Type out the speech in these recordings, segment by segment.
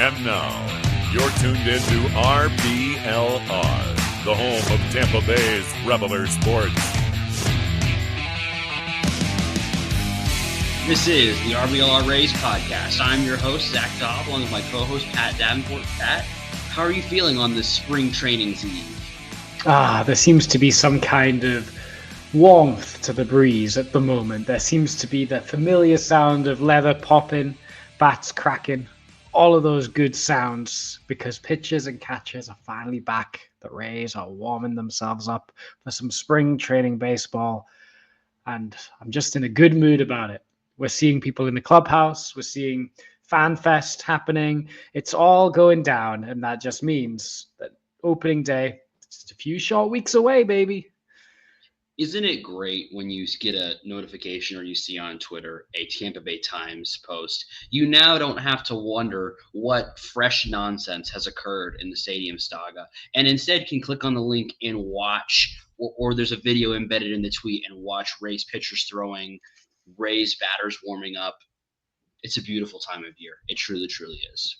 And now, you're tuned into RBLR, the home of Tampa Bay's RBLR Sports. This is the RBLR Rays podcast. I'm your host, Zach Dobb, along with my co-host, Pat Davenport. Pat, how are you feeling on this spring training's eve? There seems to be some kind of warmth to the breeze at the moment. There seems to be the familiar sound of leather popping, bats cracking, all of those good sounds because pitchers and catchers are finally back. The Rays are warming themselves up for some spring training baseball, and I'm just in a good mood about it. We're seeing people in the clubhouse. We're seeing Fan Fest happening. It's all going down, and that just means that opening day, just a few short weeks away, baby. Isn't it great when you get a notification or you see on Twitter a Tampa Bay Times post? You now don't have to wonder what fresh nonsense has occurred in the stadium saga, and instead can click on the link and watch, or there's a video embedded in the tweet, and watch Rays pitchers throwing, Rays batters warming up. It's a beautiful time of year. It truly, truly is.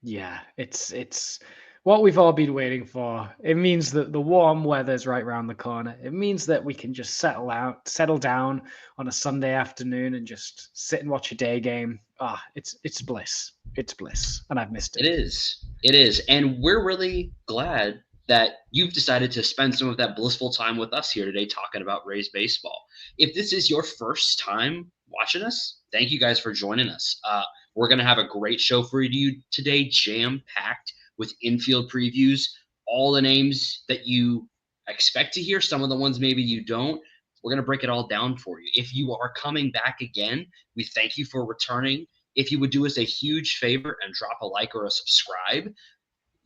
Yeah, it's what we've all been waiting for. It means that the warm weather's right around the corner. It means that we can just settle down on a Sunday afternoon and just sit and watch a day game. It's bliss. It's bliss, and I've missed it. It is. And we're really glad that you've decided to spend some of that blissful time with us here today talking about Rays baseball. If this is your first time watching us, thank you guys for joining us. We're going to have a great show for you today, jam-packed with infield previews, all the names that you expect to hear, some of the ones maybe you don't. We're going to break it all down for you. If you are coming back again, we thank you for returning. If you would do us a huge favor and drop a like or a subscribe,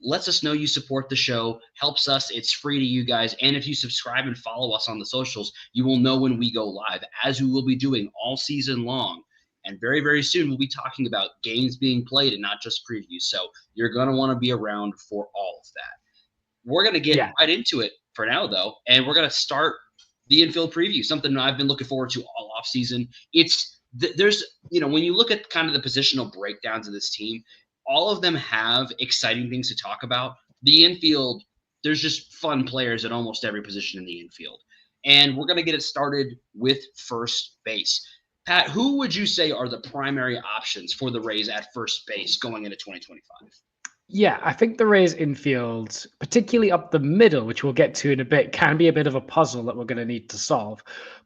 lets us know you support the show, helps us. It's free to you guys. And if you subscribe and follow us on the socials, you will know when we go live, as we will be doing all season long. And very, very soon, we'll be talking about games being played and not just previews. So you're going to want to be around for all of that. We're going to get right into it for now, though. And we're going to start the infield preview, something I've been looking forward to all offseason. There's, when you look at kind of the positional breakdowns of this team, all of them have exciting things to talk about. The infield, there's just fun players at almost every position in the infield. And we're going to get it started with first base. Pat, who would you say are the primary options for the Rays at first base going into 2025? Yeah, I think the Rays infield, particularly up the middle, which we'll get to in a bit, can be a bit of a puzzle that we're going to need to solve.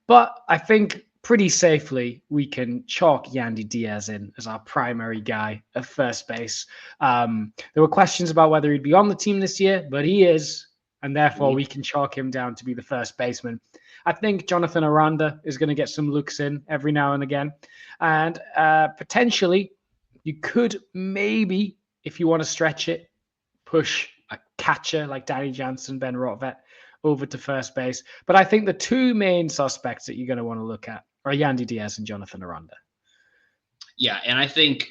But I think pretty safely we can chalk Yandy Diaz in as our primary guy at first base. There were questions about whether he'd be on the team this year, but he is, and therefore we can chalk him down to be the first baseman. I think Jonathan Aranda is going to get some looks in every now and again. And potentially, you could maybe, if you want to stretch it, push a catcher like Danny Jansen, Ben Rotvet over to first base. But I think the two main suspects that you're going to want to look at are Yandy Diaz and Jonathan Aranda. Yeah, and I think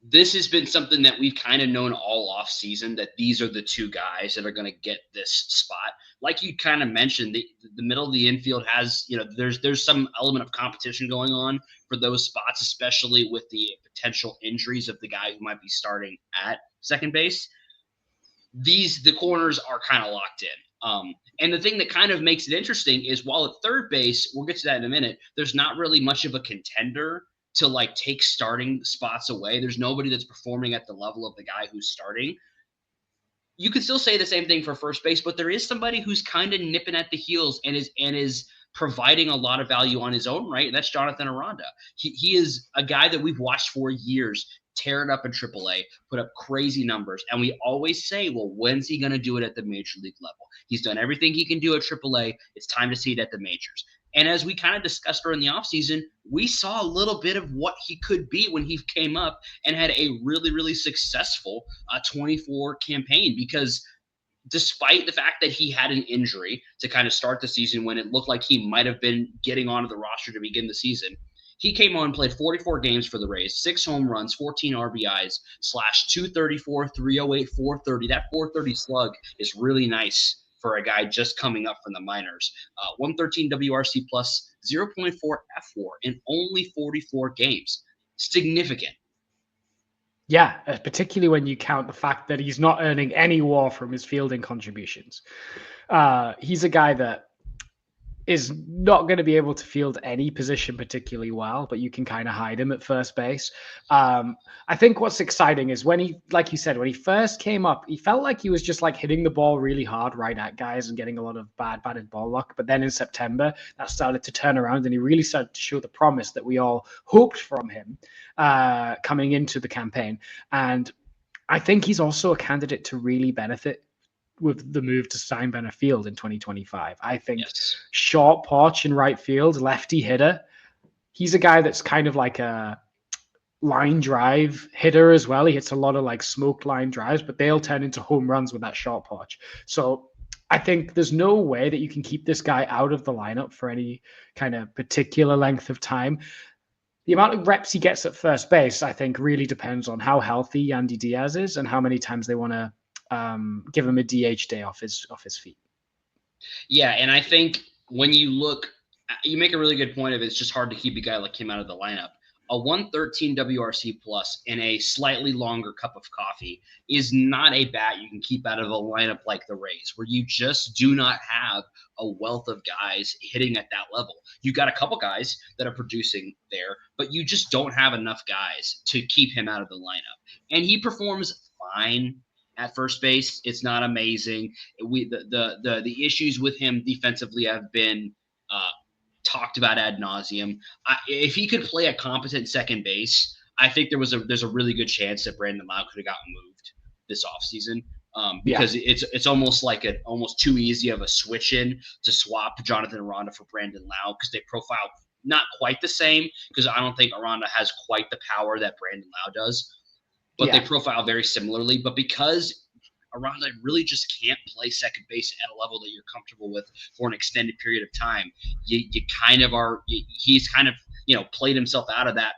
this has been something that we've kind of known all off season, that these are the two guys that are going to get this spot. Like you kind of mentioned, the middle of the infield has, there's some element of competition going on for those spots, especially with the potential injuries of the guy who might be starting at second base. The corners are kind of locked in. And the thing that kind of makes it interesting is while at third base, we'll get to that in a minute, there's not really much of a contender to take starting spots away. There's nobody that's performing at the level of the guy who's starting. You could still say the same thing for first base, but there is somebody who's kind of nipping at the heels and is providing a lot of value on his own right. And that's Jonathan Aranda. He is a guy that we've watched for years, tear it up in AAA, put up crazy numbers. And we always say, well, when's he going to do it at the major league level? He's done everything he can do at AAA. It's time to see it at the majors. And as we kind of discussed during the offseason, we saw a little bit of what he could be when he came up and had a really, really successful 24 campaign, because despite the fact that he had an injury to kind of start the season when it looked like he might have been getting onto the roster to begin the season, he came on and played 44 games for the Rays, 6 home runs, 14 RBIs, /234, 308, 430. That 430 slug is really nice for a guy just coming up from the minors. 113 WRC plus, 0.4 F4 in only 44 games. Significant. Yeah, particularly when you count the fact that he's not earning any WAR from his fielding contributions. He's a guy that is not going to be able to field any position particularly well, but you can kind of hide him at first base. I think what's exciting is when he, like you said, when he first came up, he felt like he was just like hitting the ball really hard right at guys and getting a lot of batted ball luck. But then in September, that started to turn around and he really started to show the promise that we all hoped from him coming into the campaign. And I think he's also a candidate to really benefit with the move to Steinbrenner Field in 2025. I think short porch in right field, lefty hitter. He's a guy that's kind of like a line drive hitter as well. He hits a lot of like smoked line drives, but they'll turn into home runs with that short porch. So I think there's no way that you can keep this guy out of the lineup for any kind of particular length of time. The amount of reps he gets at first base, I think, really depends on how healthy Yandy Diaz is and how many times they want to give him a DH day off his feet. Yeah, and I think when you look, you make a really good point of it's just hard to keep a guy like him out of the lineup. A 113 WRC plus in a slightly longer cup of coffee is not a bat you can keep out of a lineup like the Rays, where you just do not have a wealth of guys hitting at that level. You got a couple guys that are producing there, but you just don't have enough guys to keep him out of the lineup. And he performs fine at first base. It's not amazing. The issues with him defensively have been talked about ad nauseum. If he could play a competent second base, I think there's a really good chance that Brandon Lau could have gotten moved this offseason. Because it's almost like almost too easy of a switch in to swap Jonathan Aranda for Brandon Lau, because they profile not quite the same, because I don't think Aranda has quite the power that Brandon Lau does. But they profile very similarly. But because Aranda really just can't play second base at a level that you're comfortable with for an extended period of time, you kind of are. He's kind of played himself out of that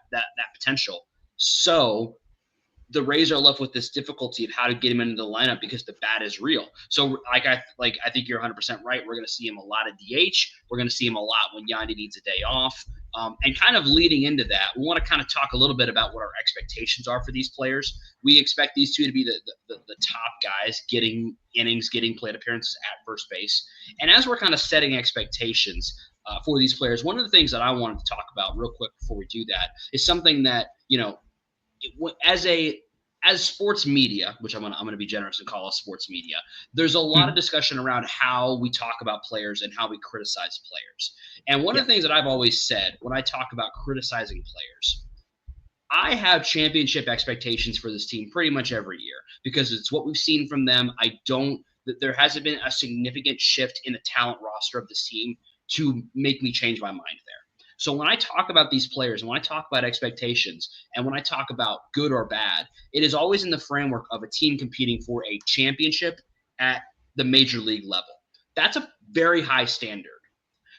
potential. So the Rays are left with this difficulty of how to get him into the lineup because the bat is real. So I think you're 100% right. We're going to see him a lot at DH. We're going to see him a lot when Yandy needs a day off. And kind of leading into that, we want to kind of talk a little bit about what our expectations are for these players. We expect these two to be the top guys getting innings, getting plate appearances at first base. And as we're kind of setting expectations for these players, one of the things that I wanted to talk about real quick before we do that is something that, as sports media, which I'm gonna be generous and call us sports media, there's a lot of discussion around how we talk about players and how we criticize players. And one of the things that I've always said when I talk about criticizing players, I have championship expectations for this team pretty much every year because it's what we've seen from them. There hasn't been a significant shift in the talent roster of this team to make me change my mind there. So when I talk about these players and when I talk about expectations and when I talk about good or bad, it is always in the framework of a team competing for a championship at the major league level. That's a very high standard.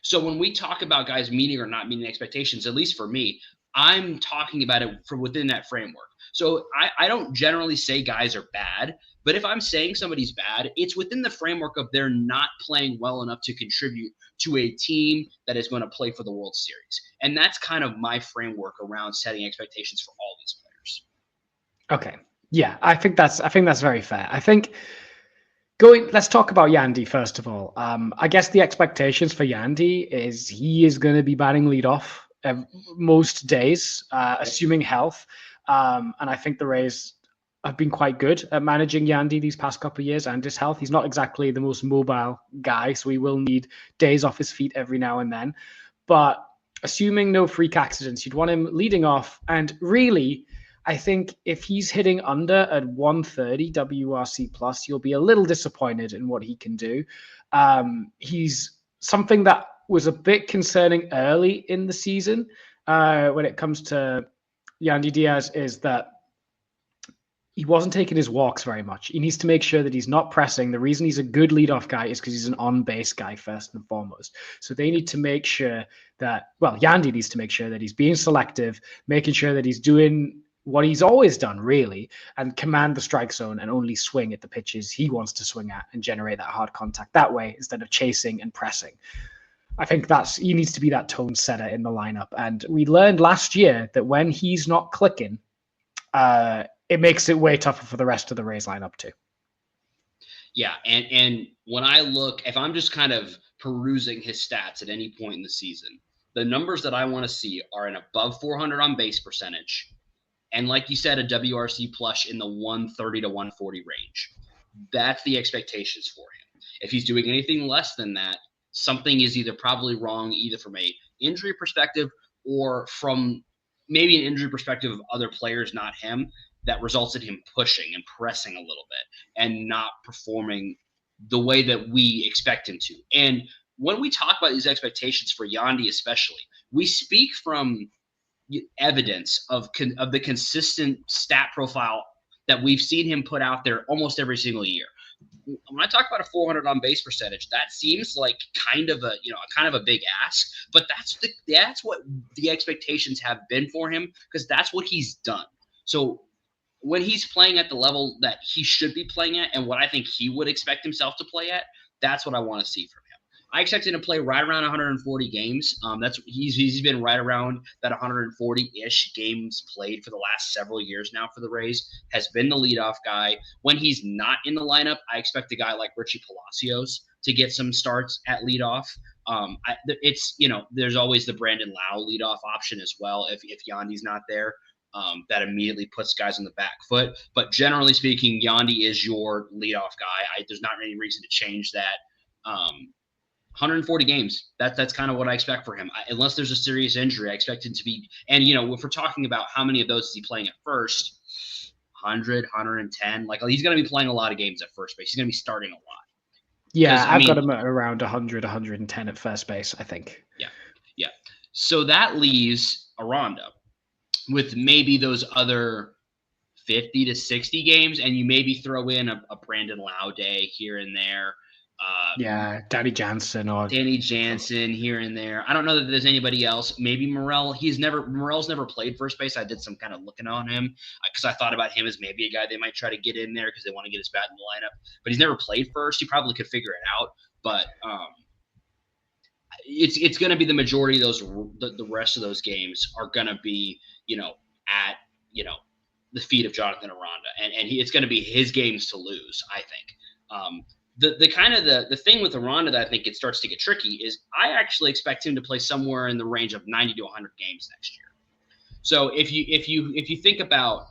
So when we talk about guys meeting or not meeting expectations, at least for me, I'm talking about it from within that framework. So I don't generally say guys are bad, but if I'm saying somebody's bad, it's within the framework of they're not playing well enough to contribute to a team that is going to play for the World Series. And that's kind of my framework around setting expectations for all these players. Okay. Yeah, I think that's very fair. I think let's talk about Yandy first of all. I guess the expectations for Yandy is he is going to be batting leadoff most days, assuming health. And I think the Rays have been quite good at managing Yandy these past couple of years and his health. He's not exactly the most mobile guy, so he will need days off his feet every now and then. But assuming no freak accidents, you'd want him leading off. And really, I think if he's hitting under at 130 WRC plus, you'll be a little disappointed in what he can do. He's something that was a bit concerning early in the season when it comes to Yandy Diaz is that he wasn't taking his walks very much. He needs to make sure that he's not pressing. The reason he's a good leadoff guy is because he's an on-base guy first and foremost. So they need to make sure Yandy needs to make sure that he's being selective, making sure that he's doing what he's always done, really, and command the strike zone and only swing at the pitches he wants to swing at and generate that hard contact that way instead of chasing and pressing. I think he needs to be that tone setter in the lineup. And we learned last year that when he's not clicking, it makes it way tougher for the rest of the Rays lineup too. Yeah, and when I look, if I'm just kind of perusing his stats at any point in the season, the numbers that I want to see are an above 400 on base percentage, and like you said, a WRC plus in the 130 to 140 range. That's the expectations for him. If he's doing anything less than that, something is either probably wrong, either from a injury perspective or from maybe an injury perspective of other players, not him, that results in him pushing and pressing a little bit and not performing the way that we expect him to. And when we talk about these expectations for Yandy especially, we speak from evidence of the consistent stat profile that we've seen him put out there almost every single year. When I talk about a 400 on base percentage, that seems like kind of a big ask, but that's what the expectations have been for him, because that's what he's done. So when he's playing at the level that he should be playing at and what I think he would expect himself to play at, that's what I want to see from him. I expect him to play right around 140 games. He's been right around that 140-ish games played for the last several years now for the Rays, has been the leadoff guy. When he's not in the lineup, I expect a guy like Richie Palacios to get some starts at leadoff. There's always the Brandon Lau leadoff option as well if Yandy's not there. That immediately puts guys on the back foot. But generally speaking, Yandy is your leadoff guy. There's not any reason to change that. 140 games. That's kind of what I expect for him. Unless there's a serious injury, I expect him to be. And, if we're talking about how many of those is he playing at first, 100, 110. Like, he's going to be playing a lot of games at first base. He's going to be starting a lot. Yeah, I've got him at around 100, 110 at first base, I think. Yeah. So that leaves Aranda with maybe those other 50 to 60 games, and you maybe throw in a Brandon Lau day here and there. Danny Jansen here and there. I don't know that there's anybody else. Maybe Morel. Morel's never played first base. I did some kind of looking on him because I thought about him as maybe a guy they might try to get in there because they want to get his bat in the lineup. But he's never played first. He probably could figure it out. But it's going to be the majority of those. The rest of those games are going to be at the feet of Jonathan Aranda, and it's going to be his games to lose. I think. The thing with Aranda that I think it starts to get tricky is I actually expect him to play somewhere in the range of 90 to 100 games next year. So if you think about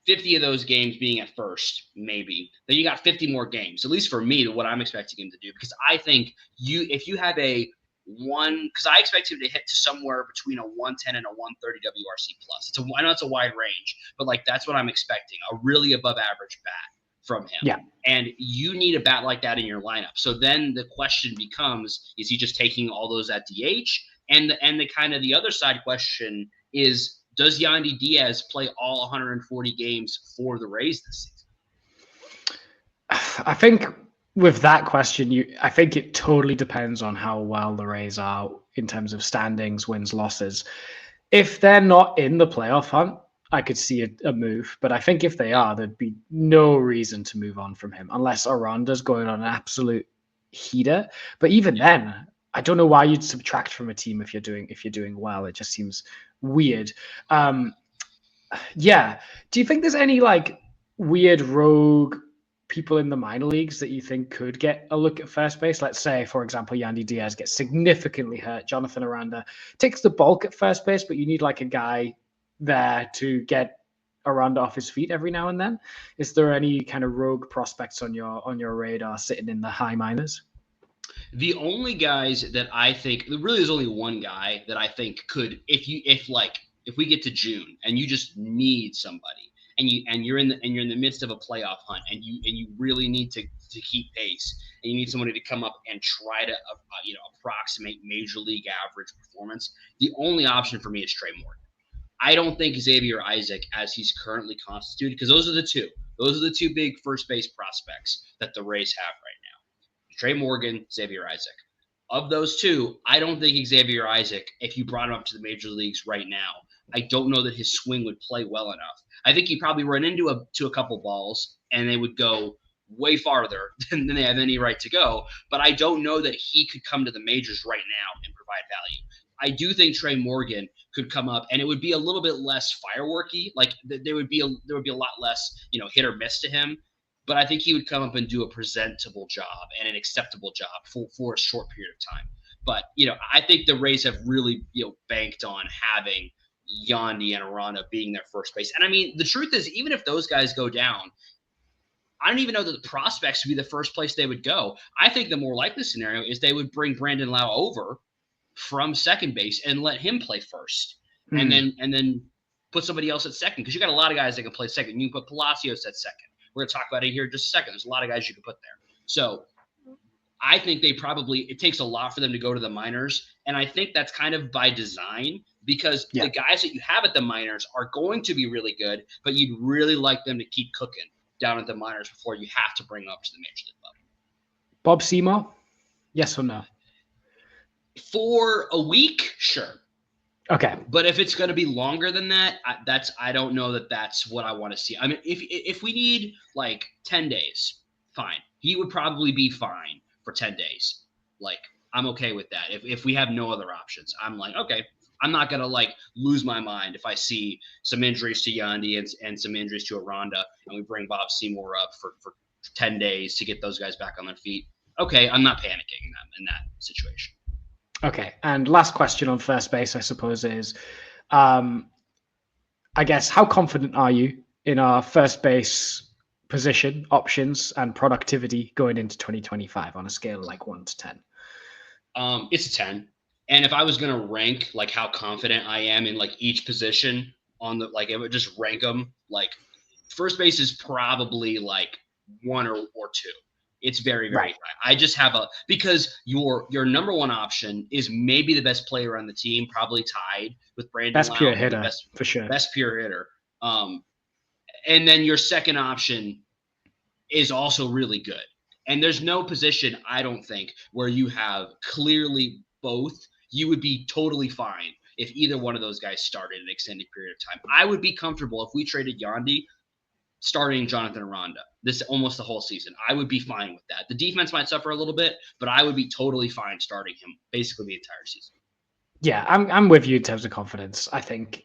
50 of those games being at first, maybe then you got 50 more games. At least for me, what I'm expecting him to do, because I think if you have because I expect him to hit to somewhere between a 110 and a 130 WRC plus. I know it's a wide range, but that's what I'm expecting, a really above average bat from him. Yeah. And you need a bat like that in your lineup. So then the question becomes, is he just taking all those at DH? And the other side question is, does Yandy Diaz play all 140 games for the Rays this season? I think with that question, I think it totally depends on how well the Rays are in terms of standings, wins, losses. If they're not in the playoff hunt, I could see a move, but I think if they are, there'd be no reason to move on from him unless Aranda's going on an absolute heater. But even then, I don't know why you'd subtract from a team if you're doing well. It just seems weird. Do you think there's any weird rogue people in the minor leagues that you think could get a look at first base? Let's say, for example, Yandy Diaz gets significantly hurt. Jonathan Aranda takes the bulk at first base, but you need a guy there to get Aranda off his feet every now and then. Is there any kind of rogue prospects on your radar sitting in the high minors? The only guys that I think, really there's only one guy that I think could, if we get to June and you just need somebody and you're in the midst of a playoff hunt and you really need to keep pace and you need somebody to come up and try to approximate major league average performance, the only option for me is Trey Morgan. I don't think Xavier Isaac, as he's currently constituted, because those are the two big first base prospects that the Rays have right now. Trey Morgan, Xavier Isaac. Of those two, I don't think Xavier Isaac, if you brought him up to the major leagues right now, I don't know that his swing would play well enough. I think he'd probably run into a couple balls and they would go way farther than they have any right to go. But I don't know that he could come to the majors right now and provide value. I do think Trey Morgan could come up, and it would be a little bit less fireworky. Like there would be a lot less, hit or miss to him. But I think he would come up and do a presentable job and an acceptable job for a short period of time. But I think the Rays have really banked on having Yandy and Aranda being their first base. And I mean, the truth is, even if those guys go down, I don't even know that the prospects would be the first place they would go. I think the more likely scenario is they would bring Brandon Lau over from second base and let him play first, and then put somebody else at second, because you got a lot of guys that can play second. You can put Palacios at second. We're going to talk about it here in just a second. There's a lot of guys you can put there. So I think it takes a lot for them to go to the minors, and I think that's kind of by design, because the guys that you have at the minors are going to be really good, but you'd really like them to keep cooking down at the minors before you have to bring them up to the major league level. Bob Seymour, yes or no? For a week, sure. Okay. But if it's going to be longer than that, I don't know that that's what I want to see. I mean, if we need like 10 days, fine. He would probably be fine for 10 days. Like, I'm okay with that. If we have no other options, I'm like, okay, I'm not going to lose my mind if I see some injuries to Yandy and some injuries to Aranda, and we bring Bob Seymour up for 10 days to get those guys back on their feet. Okay, I'm not panicking in that situation. Okay, and last question on first base, I suppose, is, I guess, how confident are you in our first base position, options, and productivity going into 2025 on a scale of 1 to 10? It's a 10. And if I was going to rank how confident I am in each position on the it would just rank them. First base is probably 1 or 2. It's very, very high. I just have because your number one option is maybe the best player on the team, probably tied with Brandon Best Lau, pure hitter, for sure. Best pure hitter. And then your second option is also really good. And there's no position, I don't think, where you have clearly both. You would be totally fine if either one of those guys started an extended period of time. I would be comfortable if we traded Yandy starting Jonathan Aranda this almost the whole season. I would be fine with that. The defense might suffer a little bit, but I would be totally fine starting him basically the entire season. Yeah, I'm with you in terms of confidence. I think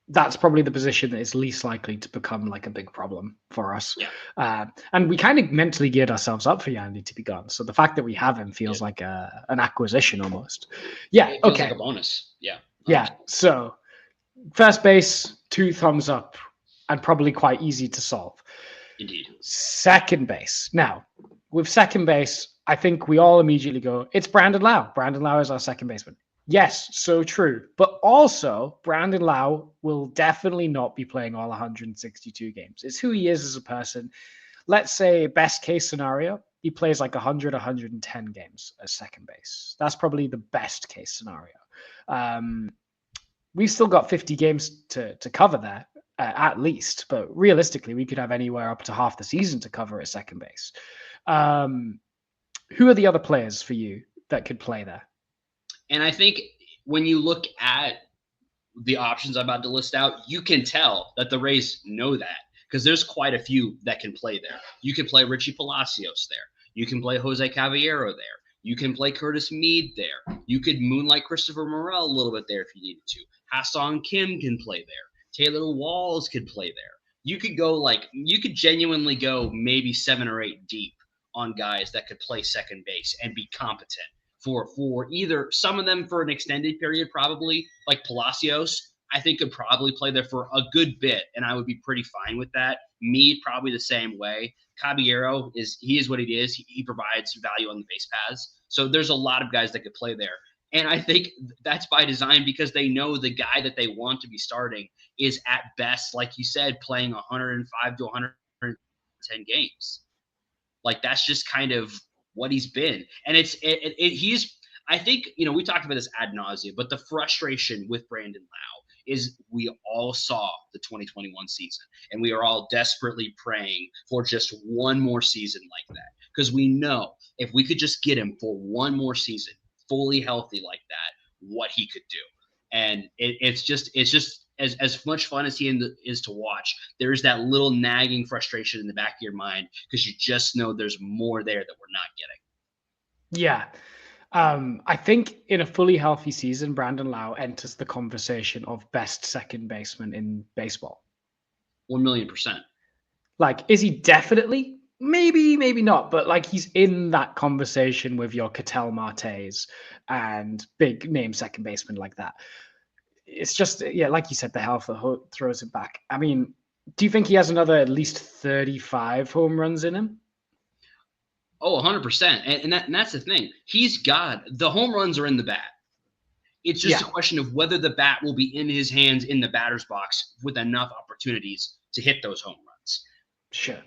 that's probably the position that is least likely to become a big problem for us. Yeah. And we kind of mentally geared ourselves up for Yandy to be gone. So the fact that we have him feels like an acquisition almost. Yeah. It feels okay. like a bonus. Yeah. Yeah. So first base, 2 thumbs up, and probably quite easy to solve. Indeed. Second base. Now, with second base, I think we all immediately go, it's Brandon Lau. Brandon Lau is our second baseman. Yes, so true. But also, Brandon Lau will definitely not be playing all 162 games. It's who he is as a person. Let's say best case scenario, he plays 100, 110 games as second base. That's probably the best case scenario. We've still got 50 games to cover there, at least. But realistically, we could have anywhere up to half the season to cover at second base. Who are the other players for you that could play there? And I think when you look at the options I'm about to list out, you can tell that the Rays know that, because there's quite a few that can play there. You can play Richie Palacios there. You can play Jose Caballero there. You can play Curtis Mead there. You could moonlight Christopher Morel a little bit there if you needed to. Ha-Seong Kim can play there. Taylor Walls could play there. You could go you could genuinely go maybe 7 or 8 deep on guys that could play second base and be competent. For either some of them for an extended period, probably like Palacios, I think could probably play there for a good bit, and I would be pretty fine with that. Mead probably the same way. Caballero is what it is. He provides value on the base paths. So there's a lot of guys that could play there. And I think that's by design, because they know the guy that they want to be starting is at best, like you said, playing 105 to 110 games. That's just kind of what he's been. And he's, I think, we talked about this ad nauseum, but the frustration with Brandon Lau is we all saw the 2021 season, and we are all desperately praying for just one more season like that. Because we know if we could just get him for one more season, fully healthy like that, what he could do. And it's just as much fun as he is to watch, there's that little nagging frustration in the back of your mind, because you just know there's more there that we're not getting. Yeah. I think in a fully healthy season, Brandon Lau enters the conversation of best second baseman in baseball. 1,000,000%. Like, is he definitely? Maybe, maybe not. But like, he's in that conversation with your Ketel Martes and big name second baseman like that. It's just, yeah, like you said, the health throws it back. I mean, do you think he has another at least 35 home runs in him? Oh, 100%. And that's the thing. He's got the home runs are in the bat. It's just a question of whether the bat will be in his hands in the batter's box with enough opportunities to hit those home runs. Sure.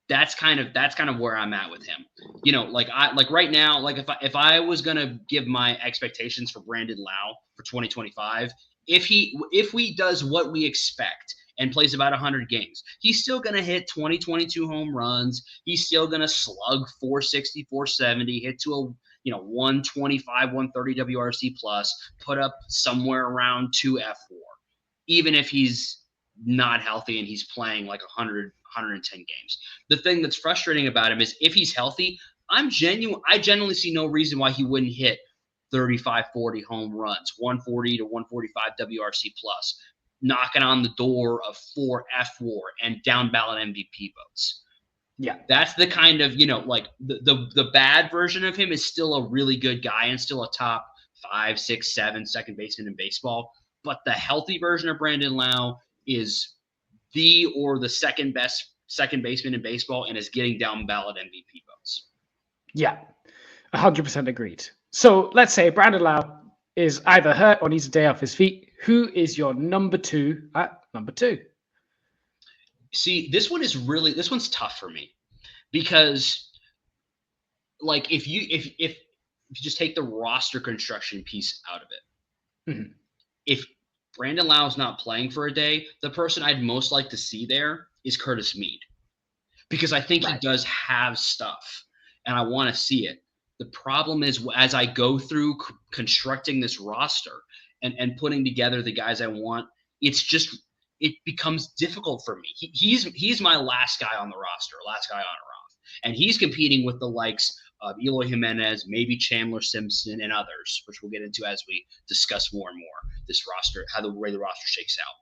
That's kind of where I'm at with him. You know, like right now, like if I was gonna give my expectations for Brandon Lau for 2025, if he does what we expect and plays about 100 games, he's still gonna hit 22 home runs. He's still gonna slug 460, 470, hit to a 125, 130 WRC plus, put up somewhere around 2 F4, even if he's not healthy and he's playing like 110 games. The thing that's frustrating about him is if he's healthy, I genuinely see no reason why he wouldn't hit 35, 40 home runs, 140 to 145 WRC plus, knocking on the door of 4 F4 and down ballot MVP votes. Yeah. That's the kind of, like the bad version of him is still a really good guy and still a top 5, 6, 7 second baseman in baseball. But the healthy version of Brandon Lau is the second best second baseman in baseball and is getting down ballot MVP votes. Yeah, 100% agreed. So let's say Brandon Lau is either hurt or needs a day off his feet. Who is your number 2 at number 2? See, this one's tough for me because, like, if you just take the roster construction piece out of it, if Brandon Lau is not playing for a day, the person I'd most like to see there is Curtis Mead, because I think he does have stuff and I want to see it. The problem is, as I go through constructing this roster and putting together the guys I want, it becomes difficult for me. He's my last guy on the roster, last guy on Roth, and he's competing with the likes of Eloy Jimenez, maybe Chandler Simpson, and others, which we'll get into as we discuss more and more this roster, the way the roster shakes out.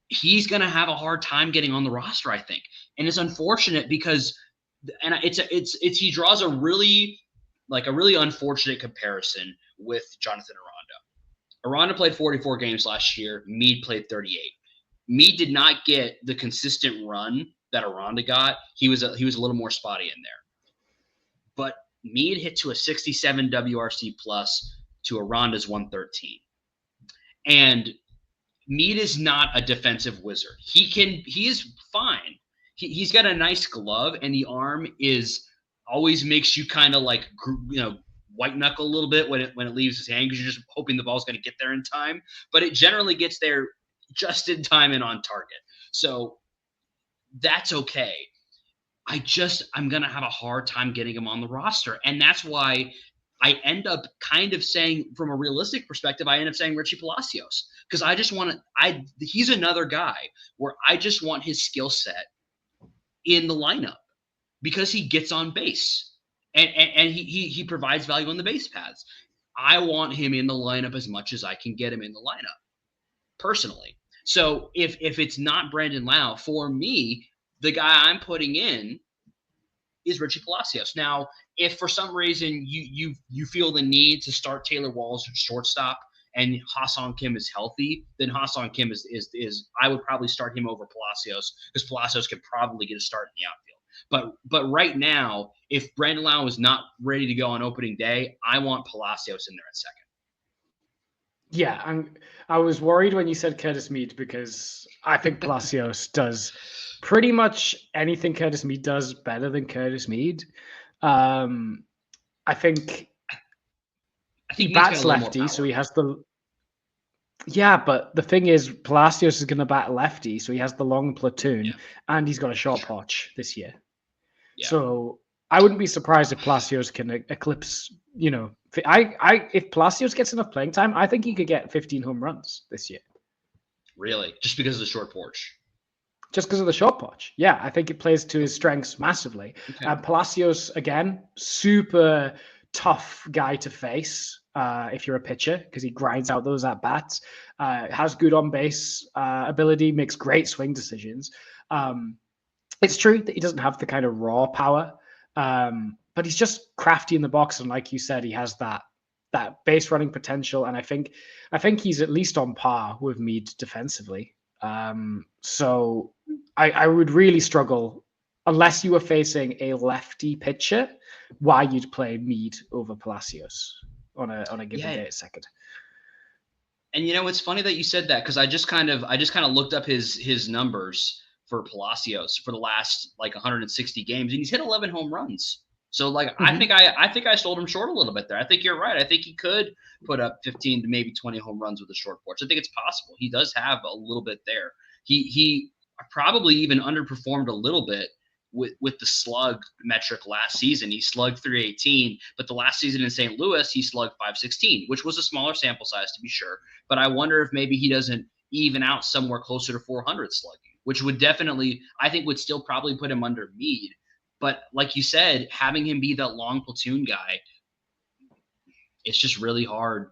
He's going to have a hard time getting on the roster, I think, and it's unfortunate because, and he draws a really unfortunate comparison with Jonathan Aranda. Aranda played 44 games last year. Mead played 38. Mead did not get the consistent run that Aranda got. He was a little more spotty in there. But Mead hit to a 67 WRC plus to Aranda's 113. And Mead is not a defensive wizard. He is fine. He's got a nice glove, and the arm always makes you kind of like, white knuckle a little bit when it leaves his hand because you're just hoping the ball's going to get there in time. But it generally gets there just in time and on target. So that's okay. I'm going to have a hard time getting him on the roster. And that's why I end up kind of saying, from a realistic perspective, I end up saying Richie Palacios, because I just want to, he's another guy where I just want his skill set in the lineup because he gets on base and he provides value on the base paths. I want him in the lineup as much as I can get him in the lineup personally. So if it's not Brandon Lau, for me, the guy I'm putting in is Richie Palacios. Now, if for some reason you feel the need to start Taylor Walls at shortstop and Ha-Seong Kim is healthy, then Ha-Seong Kim is I would probably start him over Palacios because Palacios could probably get a start in the outfield. But right now, if Brandon Lau is not ready to go on opening day, I want Palacios in there at second. Yeah, I was worried when you said Curtis Mead because I think Palacios does pretty much anything Curtis Mead does better than Curtis Mead. I think he bats lefty, so he has the. Yeah, but the thing is, Palacios is going to bat lefty, so he has the long platoon, and he's got a short porch this year. Yeah. So I wouldn't be surprised if Palacios can eclipse. If Palacios gets enough playing time, I think he could get 15 home runs this year. Really, just because of the short porch. Just because of the short porch. Yeah, I think it plays to his strengths massively. Okay. Palacios, again, super tough guy to face if you're a pitcher because he grinds out those at bats. Has good on base ability, makes great swing decisions. It's true that he doesn't have the kind of raw power, but he's just crafty in the box, and like you said, he has that base running potential. And I think he's at least on par with Mead defensively. So I would really struggle unless you were facing a lefty pitcher, why you'd play Mead over Palacios on a given day at second. And it's funny that you said that because I just kind of looked up his numbers for Palacios for the last like 160 games, and he's hit 11 home runs. So like I think I sold him short a little bit there. I think you're right. I think he could put up 15 to maybe 20 home runs with a short porch. I think it's possible. He does have a little bit there. He probably even underperformed a little bit with the slug metric last season. He slugged 318, but the last season in St. Louis, he slugged 516, which was a smaller sample size to be sure. But I wonder if maybe he doesn't even out somewhere closer to 400 slugging, which would definitely, I think, would still probably put him under Mead. But like you said, having him be that long platoon guy, it's just really hard.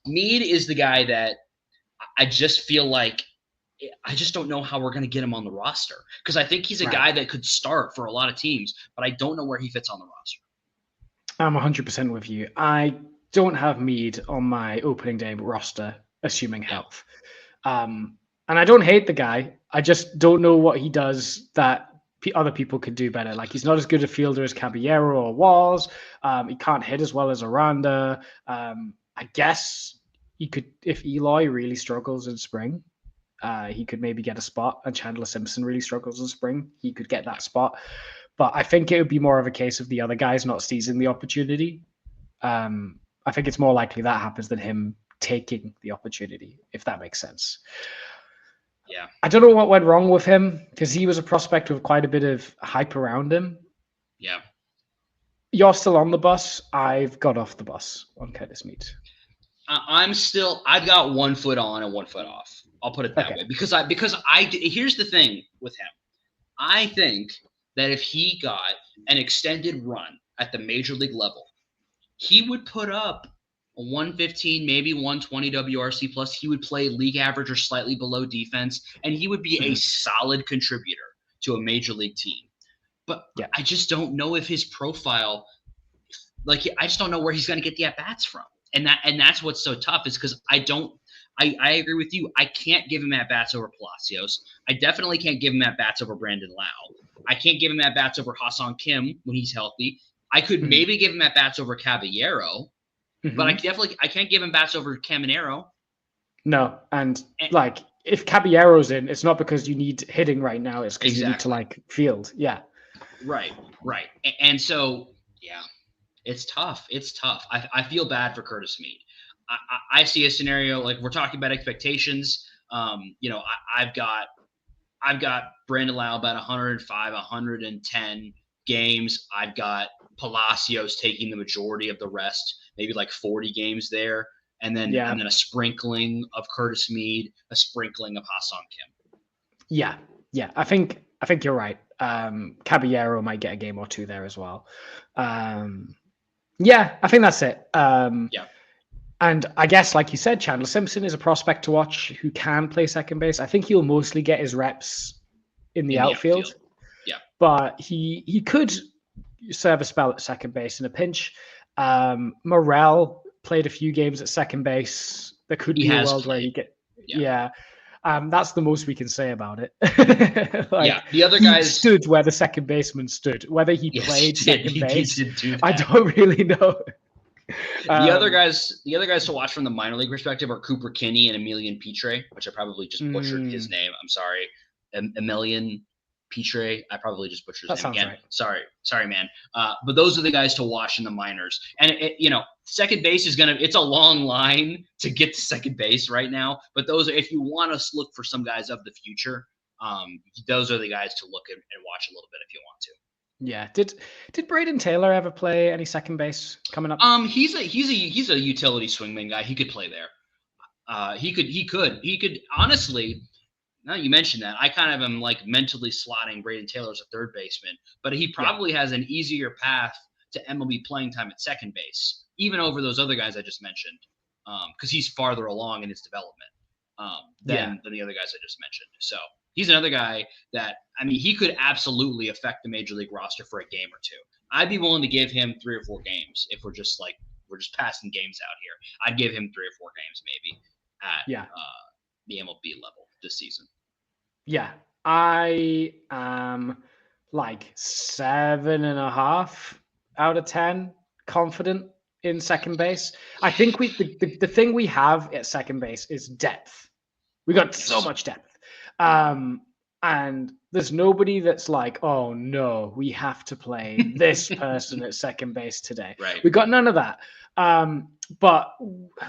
Mead is the guy that I just feel like I just don't know how we're going to get him on the roster because I think he's a guy that could start for a lot of teams, but I don't know where he fits on the roster. I'm 100% with you. I don't have Mead on my opening day roster, assuming health. And I don't hate the guy. I just don't know what he does that other people could do better. Like he's not as good a fielder as Caballero or Walls. He can't hit as well as Aranda. I guess he could, if Eloy really struggles in spring, he could maybe get a spot, and Chandler Simpson really struggles in spring, he could get that spot. But I think it would be more of a case of the other guys not seizing the opportunity. I think it's more likely that happens than him taking the opportunity, if that makes sense. Yeah. I don't know what went wrong with him because he was a prospect with quite a bit of hype around him. Yeah. You're still on the bus. I've got off the bus on Curtis Mead. I've got 1 foot on and 1 foot off. I'll put it that way because here's the thing with him. I think that if he got an extended run at the major league level, he would put up a 115, maybe 120 WRC plus. He would play league average or slightly below defense, and he would be a solid contributor to a major league team. But I just don't know if his profile, I just don't know where he's going to get the at-bats from. And that's what's so tough is because I agree with you. I can't give him at-bats over Palacios. I definitely can't give him at-bats over Brandon Lau. I can't give him at-bats over Ha-Seong Kim when he's healthy. I could maybe give him at-bats over Caballero, but I can't give him bats over Caminero. No, and if Caballero's in, it's not because you need hitting right now. It's because you need to field. Yeah. Right. And so, it's tough. I feel bad for Curtis Mead. I see a scenario like we're talking about expectations. I've got Brandon Lau about 105, 110 games. I've got Palacios taking the majority of the rest, maybe like 40 games there, and then a sprinkling of Curtis Mead, a sprinkling of Ha-Seong Kim. Yeah. I think you're right. Caballero might get a game or two there as well. I think that's it. And I guess, like you said, Chandler Simpson is a prospect to watch who can play second base. I think he'll mostly get his reps in the outfield. Yeah. But he could serve a spell at second base in a pinch. Morel played a few games at second base. There could be a world where he get... that's the most we can say about it. The other guys stood where the second baseman stood. Whether he played second base, I don't really know. The other guys to watch from the minor league perspective are Cooper Kinney and Emilian Pitre, which I probably just butchered his name. I'm sorry, Emilian Pitre. I probably just butchered his name again. Right. Sorry, man. But those are the guys to watch in the minors. And second base it's a long line to get to second base right now. But those are, if you want to look for some guys of the future, those are the guys to look at and watch a little bit if you want to. Yeah. Did Braden Taylor ever play any second base coming up? He's a utility swingman guy. He could play there. He could honestly. Now you mentioned that, I kind of am mentally slotting Braden Taylor as a third baseman, but he probably has an easier path to MLB playing time at second base, even over those other guys I just mentioned, because he's farther along in his development than the other guys I just mentioned. So he's another guy that, I mean, he could absolutely affect the major league roster for a game or two. I'd be willing to give him 3 or 4 games if we're just passing games out here. I'd give him 3 or 4 games maybe at the MLB level this season. Yeah, I am like 7.5 out of 10 confident in second base. I think the thing we have at second base is depth. We got so much depth. And there's nobody that's like, oh no, we have to play this person at second base today. Right. We got none of that. But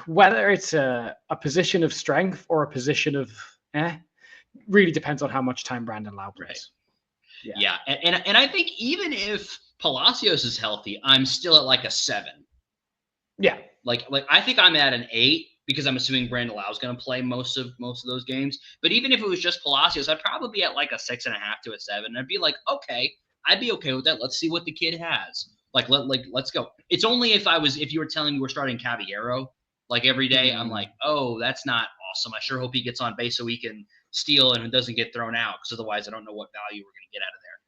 whether it's a position of strength or a position of really depends on how much time Brandon Lau plays. Right. Yeah. And I think even if Palacios is healthy, I'm still at like a 7. Yeah. Like I think I'm at an 8 because I'm assuming Brandon Lau is going to play most of those games. But even if it was just Palacios, I'd probably be at like a 6.5 to a 7. I'd be like, okay, I'd be okay with that. Let's see what the kid has. Let's go. It's only if you were telling me we're starting Caballero like every day, I'm like, oh, that's not awesome. I sure hope he gets on base so he can steal and it doesn't get thrown out, because otherwise I don't know what value we're going to get out of there.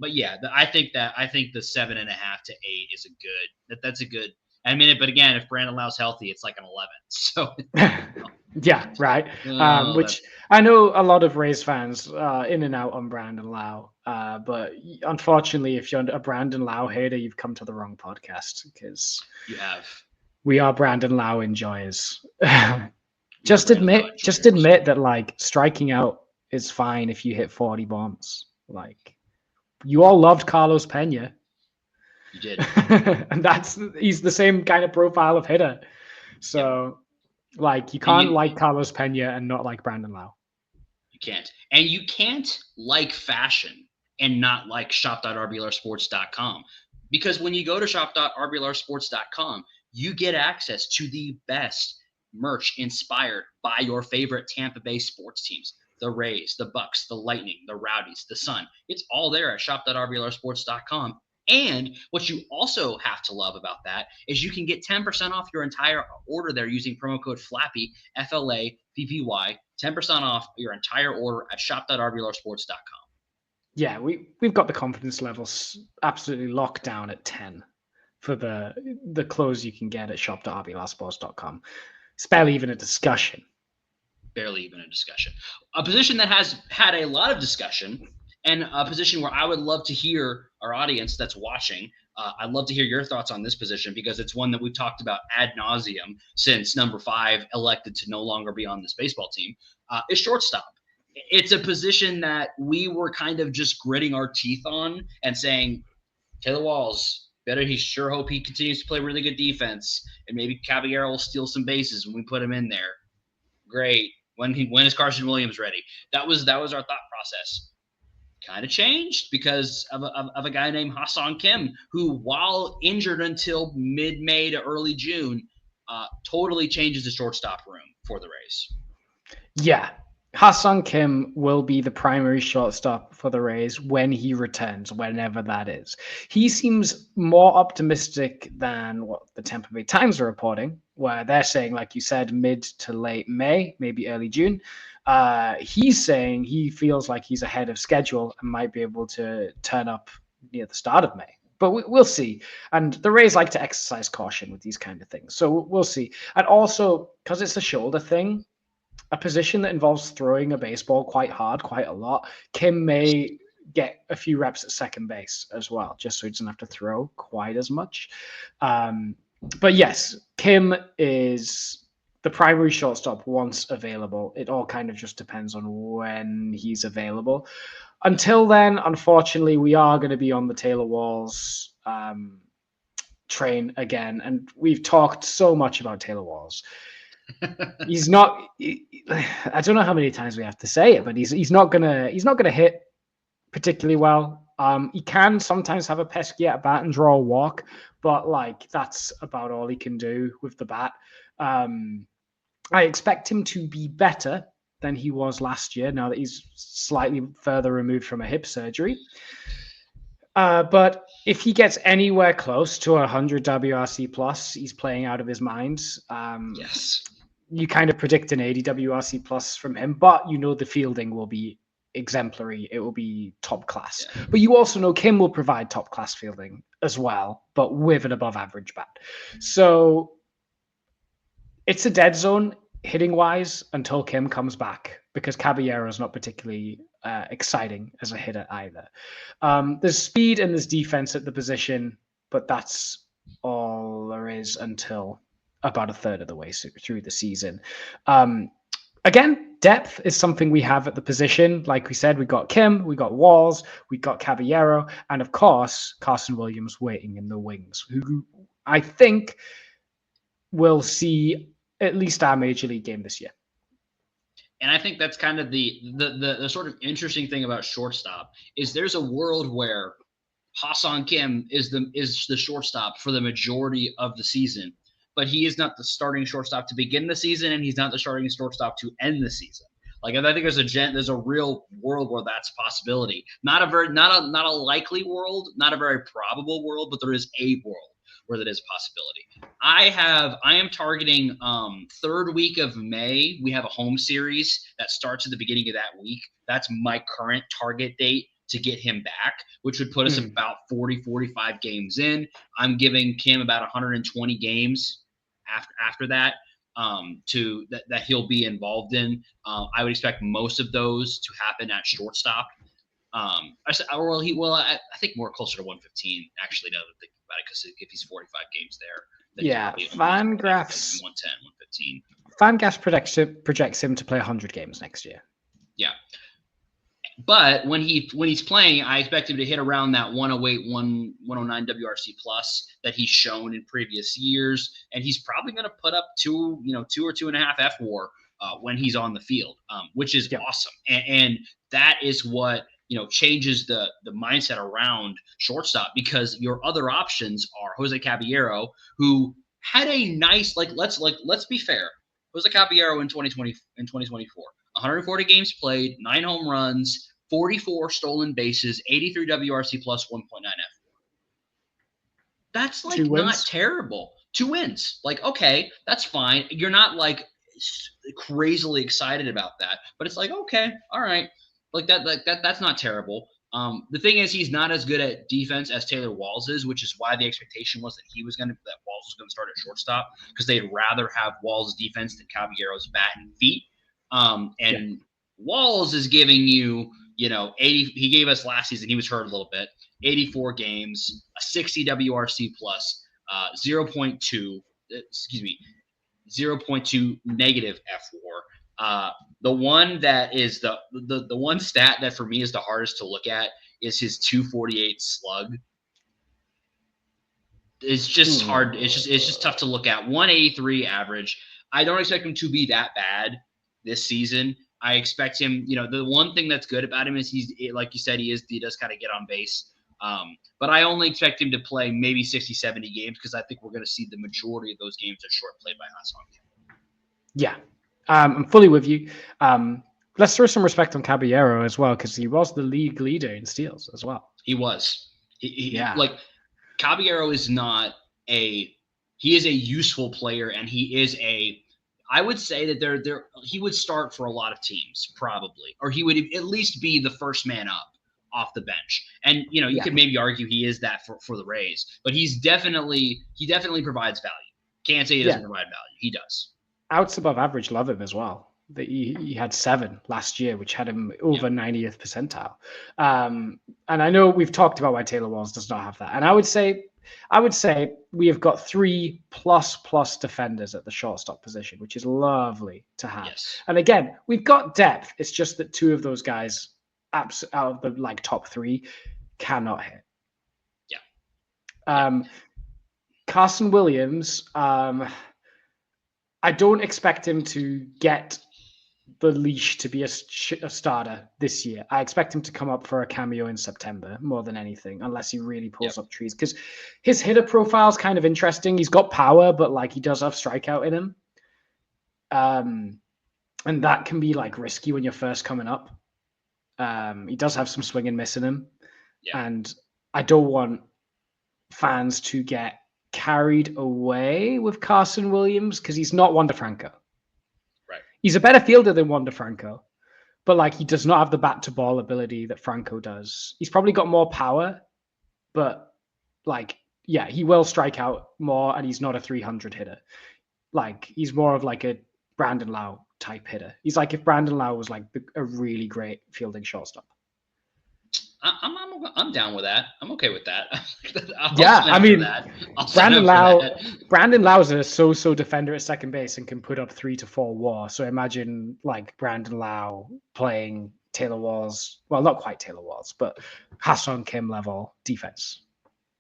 But yeah, I think the 7.5 to 8 is that's a good. I mean, but again, if Brandon Lau's healthy, it's like an 11. So yeah, right. Which I know a lot of Rays fans in and out on Brandon Lau. But unfortunately, if you're a Brandon Lau hater, you've come to the wrong podcast, because we are Brandon Lau enjoyers. Just admit that like striking out is fine if you hit 40 bombs. Like, you all loved Carlos Pena. You did. And he's the same kind of profile of hitter. So like, you can't like Carlos Pena and not like Brandon Lau. You can't. And you can't like fashion and not like shop.rblrsports.com. Because when you go to shop.rblrsports.com, you get access to the best merch inspired by your favorite Tampa Bay sports teams. The Rays, the Bucks, the Lightning, the Rowdies, the Sun. It's all there at shop.rblrsports.com. And what you also have to love about that is you can get 10% off your entire order there using promo code FLAPPY, FLAPPY, 10% off your entire order at shop.rblrsports.com. Yeah, we've got the confidence levels absolutely locked down at 10 for the clothes you can get at shop.rblrsports.com. It's barely even a discussion. A position that has had a lot of discussion, and a position where I would love to hear our audience that's watching. I'd love to hear your thoughts on this position, because it's one that we've talked about ad nauseum since number 5 elected to no longer be on this baseball team, is shortstop. It's a position that we were kind of just gritting our teeth on and saying, Taylor Walls, better he sure hope he continues to play really good defense, and maybe Caballero will steal some bases when we put him in there. Great. When is Carson Williams ready? That was our thought process. Kind of changed because of a guy named Ha-Seong Kim, who, while injured until mid-May to early June, totally changes the shortstop room for the Rays. Yeah. Ha-Seong Kim will be the primary shortstop for the Rays when he returns, whenever that is. He seems more optimistic than what the Tampa Bay Times are reporting, where they're saying, like you said, mid to late May, maybe early June. He's saying he feels like he's ahead of schedule and might be able to turn up near the start of May. But we'll see. And the Rays like to exercise caution with these kind of things. So we'll see. And also, because it's a shoulder thing, a position that involves throwing a baseball quite hard, quite a lot, Kim may get a few reps at second base as well, just so he doesn't have to throw quite as much. But yes, Kim is the primary shortstop once available. It all kind of just depends on when he's available. Until then, unfortunately, we are going to be on the Taylor Walls train again. And we've talked so much about Taylor Walls. He's not. I don't know how many times we have to say it, but he's not gonna hit particularly well. He can sometimes have a pesky at bat and draw a walk, but like that's about all he can do with the bat. I expect him to be better than he was last year, now that he's slightly further removed from a hip surgery. But if he gets anywhere close to 100 WRC plus, he's playing out of his mind. Yes. You kind of predict an 80 WRC plus from him, but the fielding will be exemplary. It will be top class. Yeah. But you also know Kim will provide top class fielding as well, but with an above average bat. So it's a dead zone hitting wise until Kim comes back, because Caballero is not particularly exciting as a hitter either. There's speed and there's defense at the position, but that's all there is until about a third of the way through the season. Again, depth is something we have at the position. Like we said, we got Kim, we got Walls, we got Caballero, and of course, Carson Williams waiting in the wings, who I think will see at least our major league game this year. And I think that's kind of the sort of interesting thing about shortstop is there's a world where Ha-Seong Kim is the shortstop for the majority of the season, but he is not the starting shortstop to begin the season, and he's not the starting shortstop to end the season. Like, I think there's a real world where that's a possibility. Not a likely world, not a very probable world, but there is a world where that is a possibility. I am targeting third week of May. We have a home series that starts at the beginning of that week. That's my current target date to get him back, which would put us about 40, 45 games in. I'm giving Kim about 120 games after that that he'll be involved in. I would expect most of those to happen at shortstop. I think more closer to 115, actually, now that I think about it, because if he's 45 games there. Yeah, Fangraphs 110, 115. Fangraphs projects him to play 100 games next year. Yeah. But when he's playing, I expect him to hit around that 108, 109 WRC plus that he's shown in previous years, and he's probably going to put up 2 or 2.5 F-WAR when he's on the field, which is awesome. And that is what changes the mindset around shortstop, because your other options are Jose Caballero, who had a nice let's be fair, Jose Caballero in 2024. 140 games played, 9 home runs, 44 stolen bases, 83 WRC plus, 1.9 F. That's not terrible. 2 wins. Okay, that's fine. You're not crazily excited about that, but it's okay, all right. That's not terrible. The thing is, he's not as good at defense as Taylor Walls is, which is why the expectation was that Walls was going to start at shortstop, because they'd rather have Walls' defense than Caballero's bat and feet. Walls is giving you, 80. He gave us last season. He was hurt a little bit. 84 games, a 60 WRC plus, 0.2 negative F-WAR. The one that is the one stat that for me is the hardest to look at is his 248 slug. It's just hard. It's just tough to look at. 183 average. I don't expect him to be that bad this season. I expect him, the one thing that's good about him is he's, like you said, he does kind of get on base. But I only expect him to play maybe 60, 70 games, because I think we're going to see the majority of those games are short played by Ha-Seong Kim. Yeah, I'm fully with you. Let's throw some respect on Caballero as well, because he was the league leader in steals as well. He was. Caballero is he is a useful player, and he is I would say that he would start for a lot of teams probably, or he would at least be the first man up off the bench. And you could maybe argue he is that for the Rays, but he definitely provides value. Can't say he doesn't provide value. He does. Outs above average, love him as well. He had 7 last year, which had him over 90th percentile. And I know we've talked about why Taylor Walls does not have that. And I would say we have got 3 plus defenders at the shortstop position, which is lovely to have. Yes. And again, we've got depth. It's just that 2 of those guys out of the top 3 cannot hit. Yeah. Carson Williams, I don't expect him to get the leash to be a starter this year. I expect him to come up for a cameo in September more than anything, unless he really pulls up trees, because his hitter profile is kind of interesting. He's got power, but he does have strikeout in him. And that can be risky when you're first coming up. He does have some swing and miss in him. Yeah. And I don't want fans to get carried away with Carson Williams because he's not Wander Franco. Right. He's a better fielder than Wander Franco, but like he does not have the bat to ball ability that Franco does. He's probably got more power, but like, yeah, he will strike out more, and he's not a 300 hitter. Like he's more of like a Brandon Lau type hitter. He's like if Brandon Lau was like a really great fielding shortstop. I'm down with that. I'm okay with that. I mean, Brandon Lau is a so defender at second base and can put up 3 to 4 WAR. So imagine like Brandon Lau playing Taylor Walls. Well, not quite Taylor Walls, but Ha-Seong Kim level defense.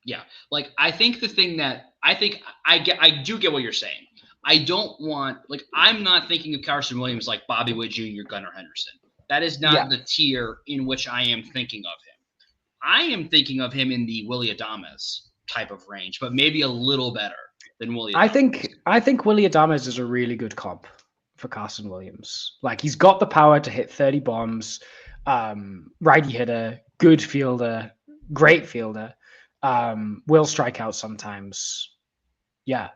Yeah, like I think the thing that I do get what you're saying. I don't want I'm not thinking of Carson Williams like Bobby Witt Jr., Gunnar Henderson. That is not the tier in which I am thinking of him. I am thinking of him in the Willy Adames type of range, but maybe a little better than Willy Adames. I think Willy Adames is a really good comp for Carson Williams. Like he's got the power to hit 30 bombs, righty hitter, good fielder, great fielder, will strike out sometimes. Yeah,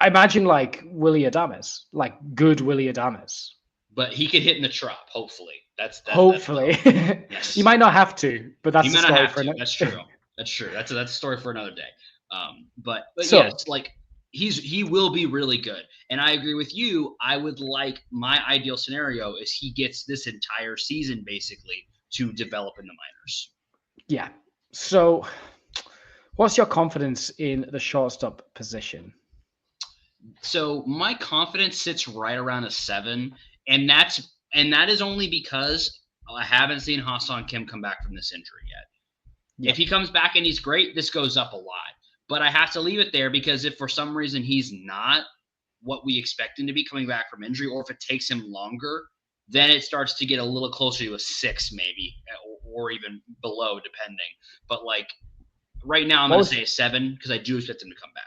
I imagine like Willy Adames, like good Willy Adames. But he could hit in the trop, hopefully. Hopefully. Yes. You might not have to, but that's a story for another. That's true. That's true. That's a story for another day. But yes, like he will be really good. And I agree with you. I would like my ideal scenario is he gets this entire season basically to develop in the minors. Yeah. So what's your confidence in the shortstop position? So my confidence sits right around a 7, and that is only because I haven't seen Ha-Seong Kim come back from this injury yet. Yeah. If he comes back and he's great, this goes up a lot. But I have to leave it there because if for some reason he's not what we expect him to be coming back from injury, or if it takes him longer, then it starts to get a little closer to a 6 maybe, or even below depending. But like right now I'm going to say a 7 because I do expect him to come back.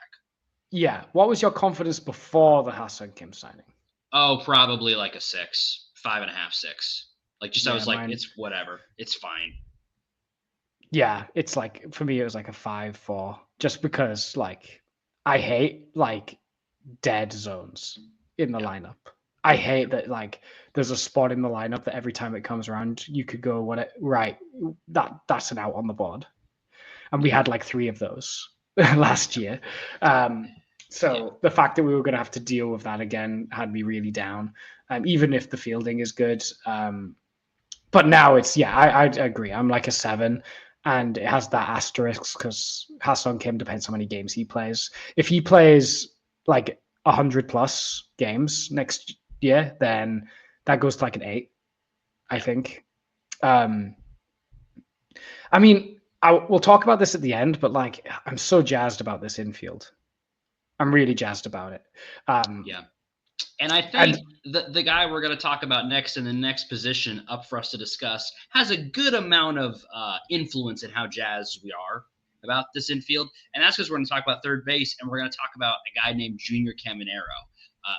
Yeah. What was your confidence before the Ha-Seong Kim signing? Oh, probably like a 6, 5.5, 6. Like just I was like, it's whatever. It's fine. Yeah, it's like for me it was like a 5, 4, just because like I hate like dead zones in the lineup. I hate that like there's a spot in the lineup that every time it comes around you could go that's an out on the board. And we had like 3 of those last year. So the fact that we were going to have to deal with that again had me really down, even if the fielding is good. But now it's, I agree. I'm like a 7, and it has that asterisk because Ha-Seong Kim depends how many games he plays. If he plays like 100 plus games next year, then that goes to like an 8, I think. I mean, we'll talk about this at the end, but like, I'm so jazzed about this infield. I'm really jazzed about it. And I think the guy we're going to talk about next in the next position up for us to discuss has a good amount of influence in how jazzed we are about this infield. And that's because we're going to talk about third base, and we're going to talk about a guy named Junior Caminero,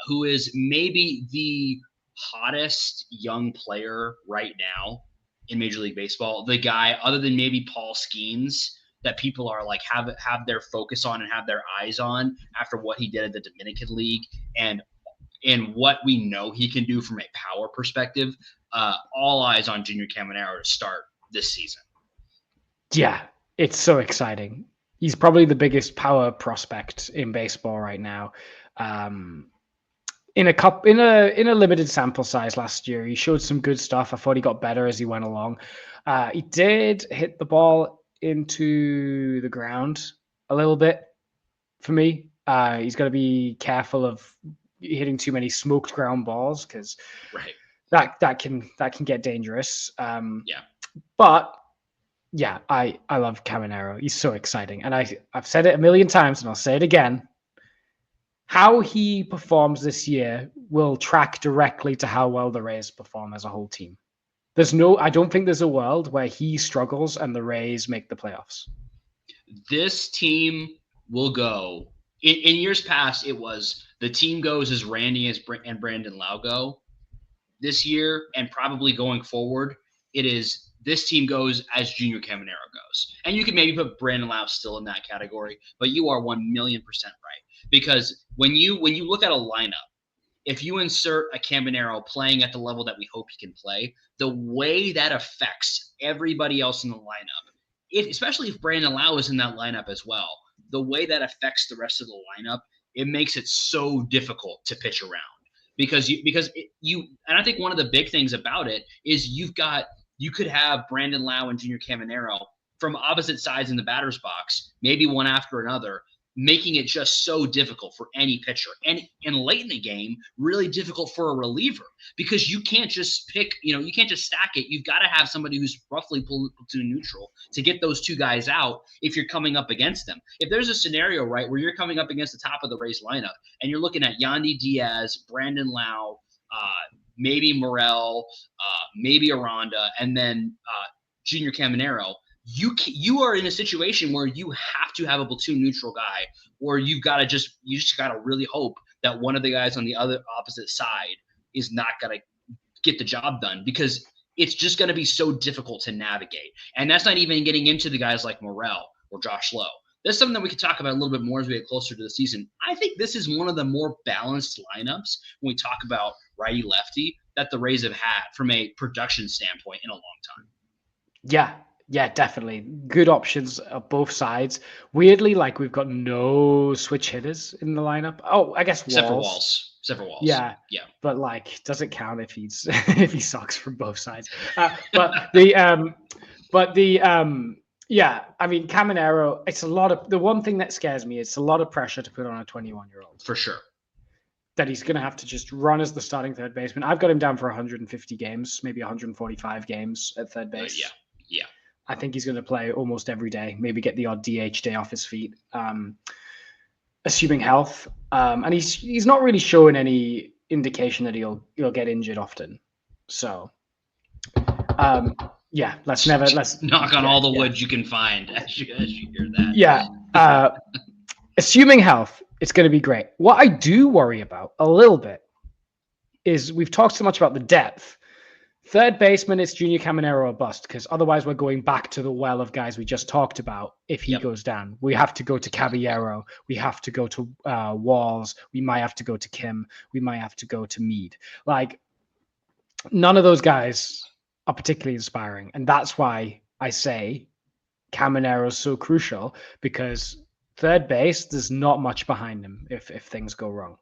who is maybe the hottest young player right now in Major League Baseball. The guy, other than maybe Paul Skeens, that people are like have their focus on and have their eyes on after what he did at the Dominican League and what we know he can do from a power perspective. All eyes on Junior Caminero to start this season. Yeah, it's so exciting. He's probably the biggest power prospect in baseball right now. In a limited sample size last year, he showed some good stuff. I thought he got better as he went along. He did hit the ball into the ground a little bit for me. He's got to be careful of hitting too many smoked ground balls because that can get dangerous. But yeah, I love Caminero. He's so exciting, and I've said it a million times, and I'll say it again. How he performs this year will track directly to how well the Rays perform as a whole team. I don't think there's a world where he struggles and the Rays make the playoffs. This team will go. In years past, it was the team goes as Randy and Brandon Lau go. This year, and probably going forward, it is this team goes as Junior Caminero goes. And you can maybe put Brandon Lau still in that category, but you are 1,000,000% right. Because when you look at a lineup, if you insert a Caminero playing at the level that we hope he can play, the way that affects everybody else in the lineup, especially if Brandon Lau is in that lineup as well, the way that affects the rest of the lineup, it makes it so difficult to pitch around. Because and I think one of the big things about it is you could have Brandon Lau and Junior Caminero from opposite sides in the batter's box, maybe one after another, making it just so difficult for any pitcher. And late in the game, really difficult for a reliever because you can't just pick, you can't just stack it. You've got to have somebody who's roughly platoon neutral to get those two guys out if you're coming up against them. If there's a scenario, right, where you're coming up against the top of the Rays lineup and you're looking at Yandy Diaz, Brandon Lau, maybe Morel, maybe Aranda, and then Junior Caminero, you are in a situation where you have to have a platoon neutral guy, or you just gotta really hope that one of the guys on the other opposite side is not gonna get the job done, because it's just gonna be so difficult to navigate. And that's not even getting into the guys like Morel or Josh Lowe. That's something that we could talk about a little bit more as we get closer to the season. I think this is one of the more balanced lineups when we talk about righty-lefty that the Rays have had from a production standpoint in a long time. Yeah, definitely. Good options on both sides. Weirdly, like, we've got no switch hitters in the lineup. Oh, I guess Except for Walls. Yeah. Yeah. But like, does it count if he's if he sucks from both sides? Yeah, I mean, Caminero, it's a lot of, the one thing that scares me, it's a lot of pressure to put on a 21-year-old. For sure. That he's going to have to just run as the starting third baseman. I've got him down for 150 games, maybe 145 games at third base. Yeah. I think he's going to play almost every day, maybe get the odd DH day off his feet, assuming health. And he's not really showing any indication that he'll get injured often. So, let's knock on all the wood you can find as you hear that. Yeah. Assuming health, it's going to be great. What I do worry about a little bit is we've talked so much about the depth. Third baseman, it's Junior Caminero or bust, because otherwise we're going back to the well of guys we just talked about. If he goes down, we have to go to Caballero. We have to go to Walls. We might have to go to Kim. We might have to go to Meade. Like, none of those guys are particularly inspiring. And that's why I say Caminero is so crucial, because third base, there's not much behind him if things go wrong.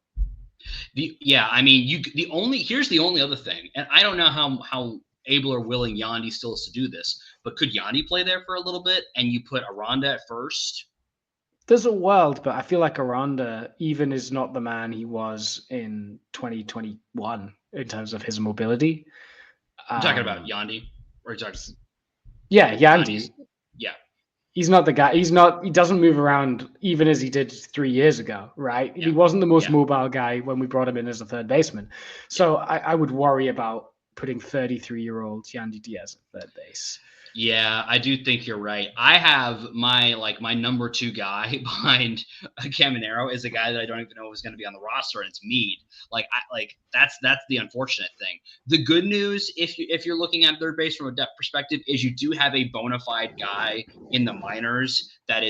Here's the only other thing, and I don't know how able or willing Yandy still is to do this, but could Yandy play there for a little bit and you put Aranda at first? There's a world, but I feel like Aranda even is not the man he was in 2021 in terms of his mobility. I'm talking about Yandy, or Yandy. Yeah. He's not the guy. He doesn't move around even as he did 3 years ago, right? Yeah. He wasn't the most mobile guy when we brought him in as a third baseman. So I would worry about putting 33-year-old Yandy Diaz at third base. Yeah, I do think you're right. I have my number two guy behind Caminero is a guy that I don't even know is going to be on the roster, and it's Meade. That's the unfortunate thing. The good news, if you're looking at third base from a depth perspective, is you do have a bona fide guy in the minors that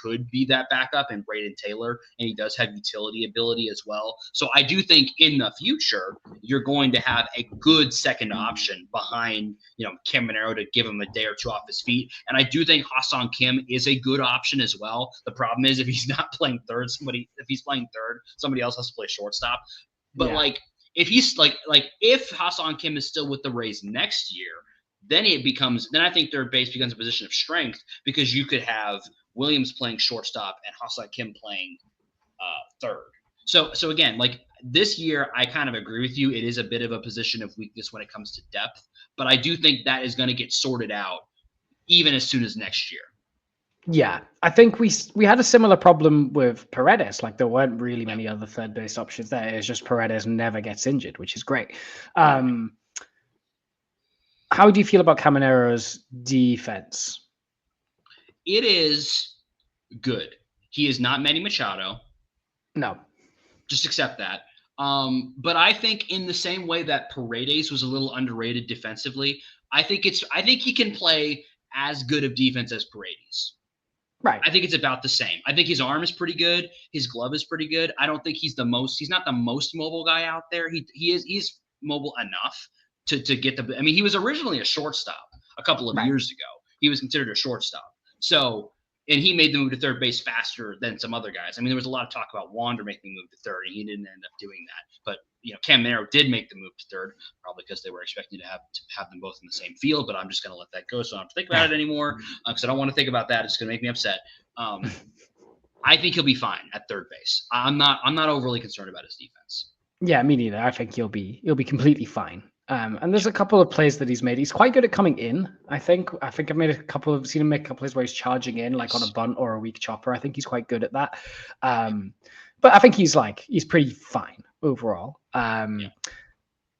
could be that backup in Braden Taylor, and he does have utility ability as well. So I do think in the future you're going to have a good second option behind Caminero to give him a day or two off his feet. And I do think Ha-Seong Kim is a good option as well. The problem is if he's not playing third, somebody else has to play shortstop. But if he's if Ha-Seong Kim is still with the Rays next year, then I think third base becomes a position of strength, because you could have Williams playing shortstop and Ha-Seong Kim playing third. So again, this year, I kind of agree with you. It is a bit of a position of weakness when it comes to depth, but I do think that is going to get sorted out even as soon as next year. Yeah, I think we had a similar problem with Paredes. There weren't really many other third base options there. It's just Paredes never gets injured, which is great. How do you feel about Caminero's defense? It is good. He is not Manny Machado. No. Just accept that. But I think in the same way that Paredes was a little underrated defensively, I think he can play as good of defense as Paredes. Right. I think it's about the same. I think his arm is pretty good. His glove is pretty good. I don't think he's not the most mobile guy out there. He's mobile enough to get the. I mean, he was originally a shortstop a couple of years ago. He was considered a shortstop. So, and he made the move to third base faster than some other guys. I mean, there was a lot of talk about Wander making the move to third, and he didn't end up doing that. But Caminero did make the move to third, probably because they were expecting to have them both in the same field. But I'm just going to let that go, so I don't have to think about it anymore because I don't want to think about that. It's going to make me upset. I think he'll be fine at third base. I'm not overly concerned about his defense. Yeah, me neither. I think he'll be completely fine. And there's a couple of plays that he's made. He's quite good at coming in. I think I've seen him make a couple of plays where he's charging in, like on a bunt or a weak chopper. I think he's quite good at that. But I think he's pretty fine overall. And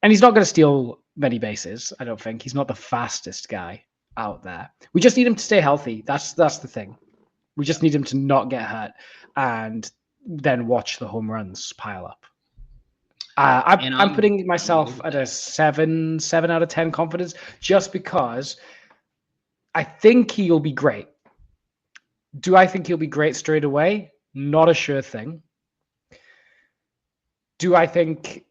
he's not going to steal many bases. I don't think he's not the fastest guy out there. We just need him to stay healthy. That's the thing. We just need him to not get hurt and then watch the home runs pile up. I'm putting myself at a 7 out of 10 confidence just because I think he'll be great. Do I think he'll be great straight away? Not a sure thing. Do I think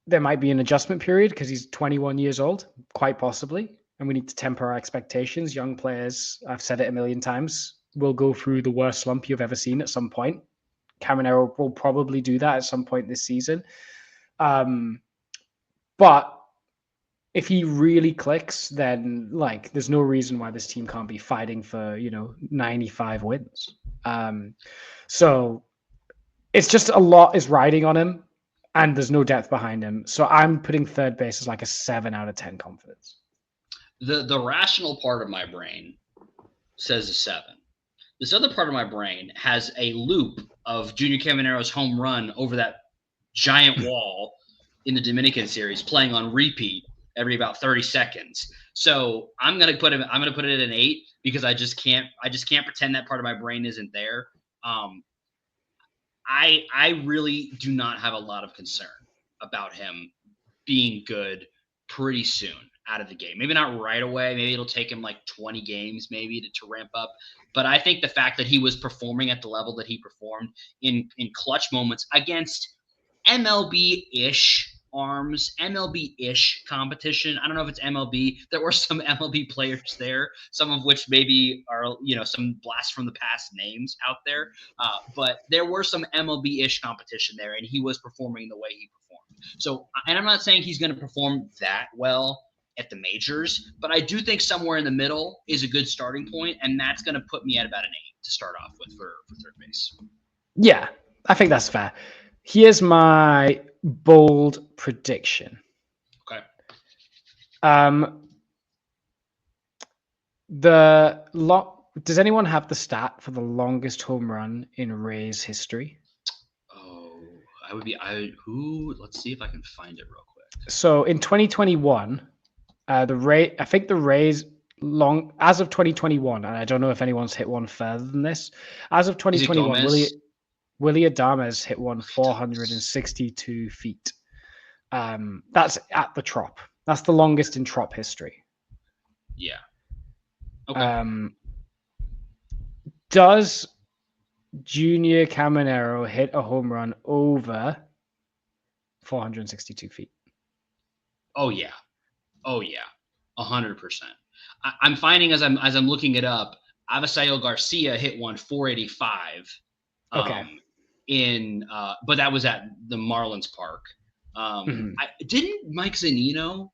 there might be an adjustment period because he's 21 years old? Quite possibly. And we need to temper our expectations. Young players, I've said it a million times, will go through the worst slump you've ever seen at some point. Caminero will probably do that at some point this season. But if he really clicks, then there's no reason why this team can't be fighting for, 95 wins. So it's just a lot is riding on him and there's no depth behind him. So I'm putting third base as like a 7 out of 10 confidence. The rational part of my brain says a 7. This other part of my brain has a loop of Junior Caminero's home run over that giant wall in the Dominican series playing on repeat every about 30 seconds. So I'm going to put it at an 8 because I just can't pretend that part of my brain isn't there. I really do not have a lot of concern about him being good pretty soon out of the game. Maybe not right away. Maybe it'll take him 20 games maybe to ramp up. But I think the fact that he was performing at the level that he performed in clutch moments against MLB-ish arms, MLB-ish competition. I don't know if it's MLB. There were some MLB players there, some of which maybe are, some blast from the past names out there. But there were some MLB-ish competition there, and he was performing the way he performed. So, and I'm not saying he's going to perform that well at the majors, but I do think somewhere in the middle is a good starting point, and that's going to put me at about an 8 to start off with for third base. Yeah, I think that's fair. Here's my bold prediction. Okay. Does anyone have the stat for the longest home run in Rays history? Oh, let's see if I can find it real quick. So in 2021, I think the Rays as of 2021, and I don't know if anyone's hit one further than this. As of 2021, Willy Adames hit one 462 feet. That's at the Trop. That's the longest in Trop history. Yeah. Okay. Does Junior Caminero hit a home run over 462 feet? Oh yeah. 100%. I'm finding as I'm looking it up, Avisail Garcia hit one 485. Okay. But that was at the Marlins Park. Didn't Mike Zunino?